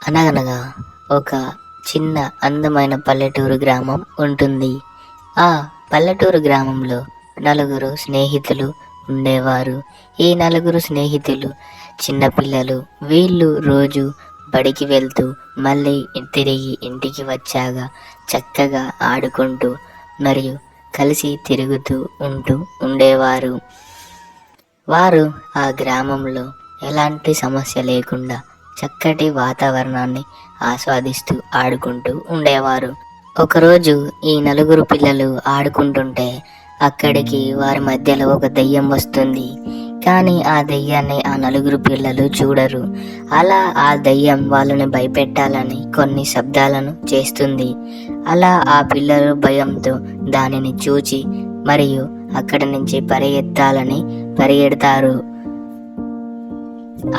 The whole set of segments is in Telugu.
అనగనగా ఒక చిన్న అందమైన పల్లెటూరు గ్రామం ఉంటుంది. ఆ పల్లెటూరు గ్రామంలో నలుగురు స్నేహితులు ఉండేవారు. ఈ నలుగురు స్నేహితులు చిన్నపిల్లలు. వీళ్ళు రోజు బడికి వెళ్తూ మళ్ళీ తిరిగి ఇంటికి వచ్చాక చక్కగా ఆడుకుంటూ మరియు కలిసి తిరుగుతూ ఉండేవారు. వారు ఆ గ్రామంలో ఎలాంటి సమస్య లేకుండా చక్కటి వాతావరణాన్ని ఆస్వాదిస్తూ ఆడుకుంటూ ఉండేవారు. ఒకరోజు ఈ నలుగురు పిల్లలు ఆడుకుంటుంటే అక్కడికి వారి మధ్యలో ఒక దెయ్యం వస్తుంది. కానీ ఆ దెయ్యాన్ని ఆ నలుగురు పిల్లలు చూడరు. అలా ఆ దెయ్యం వాళ్ళని భయపెట్టాలని కొన్ని శబ్దాలను చేస్తుంది. అలా ఆ పిల్లలు భయంతో దానిని చూచి మరియు అక్కడి నుంచి పరిగెడతారు.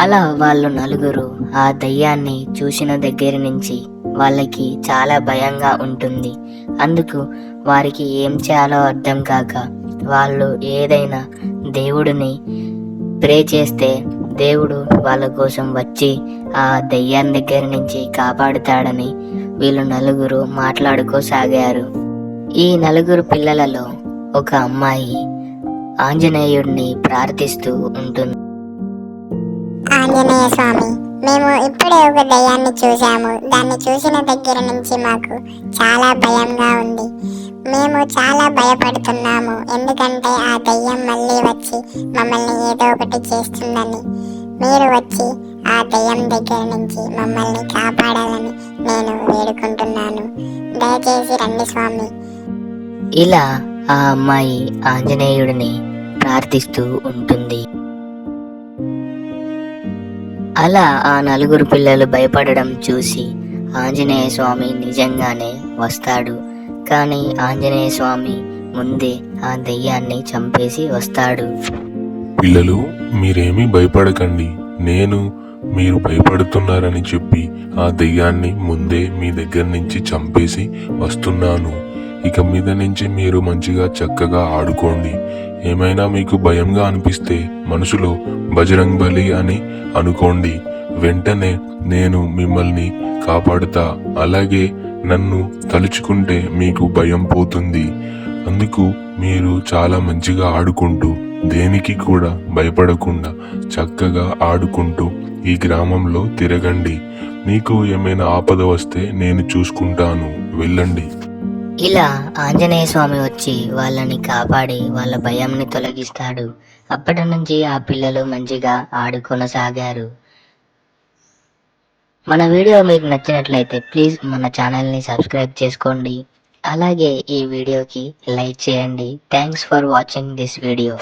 అలా వాళ్ళు నలుగురు ఆ దయ్యాన్ని చూసిన దగ్గర నుంచి వాళ్ళకి చాలా భయంగా ఉంటుంది. అందుకు వారికి ఏం చేయాలో అర్థం కాక వాళ్ళు ఏదైనా దేవుడిని ప్రే చేస్తే దేవుడు వాళ్ళ కోసం వచ్చి ఆ దయ్యాన్ని దగ్గర నుంచి కాపాడుతాడని వీళ్ళు నలుగురు మాట్లాడుకోసాగారు. ఈ నలుగురు పిల్లలలో ఒక అమ్మాయి ఆంజనేయుడిని ప్రార్థిస్తూ ఉంటుంది. ఆంజనేయ స్వామి, మేము ఇప్పుడే ఒక దయ్యాన్ని చూసాము. దాన్ని చూసిన దగ్గర నుంచి మాకు చాలా భయంగా ఉంది. మేము చాలా భయపడుతున్నాము. ఎందుకంటే ఆ దయ్యం మళ్ళీ వచ్చి మమ్మల్ని ఏదో ఒకటి చేస్తుందని. మీరు వచ్చి ఆ దయ్యం దగ్గర నుంచి మమ్మల్ని కాపాడాలని నేను వేడుకుంటున్నాను. దయచేసి రండి స్వామి. ఇలా ఆ అమ్మాయి ఆంజనేయుడిని ప్రార్థిస్తూ ఉంటుంది. అలా ఆ నలుగురు పిల్లలు భయపడడం చూసి ఆంజనేయ స్వామి నిజంగానే వస్తాడు. కానీ ఆంజనేయ స్వామి ముందే ఆ దెయ్యాన్ని చంపేసి వస్తాడు. పిల్లలు, మీరేమీ భయపడకండి. నేను మీరు భయపడుతున్నారని చెప్పి ఆ దెయ్యాన్ని ముందే మీ దగ్గర నుంచి చంపేసి వస్తున్నాను. ఇక మీద నుంచి మీరు మంచిగా చక్కగా ఆడుకోండి. ఏమైనా మీకు భయంగా అనిపిస్తే మనసులో బజరంగ్ బలి అని అనుకోండి. వెంటనే నేను మిమ్మల్ని కాపాడుతా. అలాగే నన్ను తలుచుకుంటే మీకు భయం పోతుంది. అందుకు మీరు చాలా మంచిగా ఆడుకుంటూ దేనికి కూడా భయపడకుండా చక్కగా ఆడుకుంటూ ఈ గ్రామంలో తిరగండి. మీకు ఏమైనా ఆపద వస్తే నేను చూసుకుంటాను. వెళ్ళండి. ఇలా ఆంజనేయ స్వామి వచ్చి వాళ్ళని కాపాడి వాళ్ళ భయంని తొలగిస్తాడు. అప్పటి నుంచి ఆ పిల్లలు మంచిగా ఆడుకొనసాగారు. మన వీడియో మీకు నచ్చినట్లయితే ప్లీజ్ మన ఛానల్ని సబ్స్క్రైబ్ చేసుకోండి. అలాగే ఈ వీడియోకి లైక్ చేయండి. Thanks for watching this video.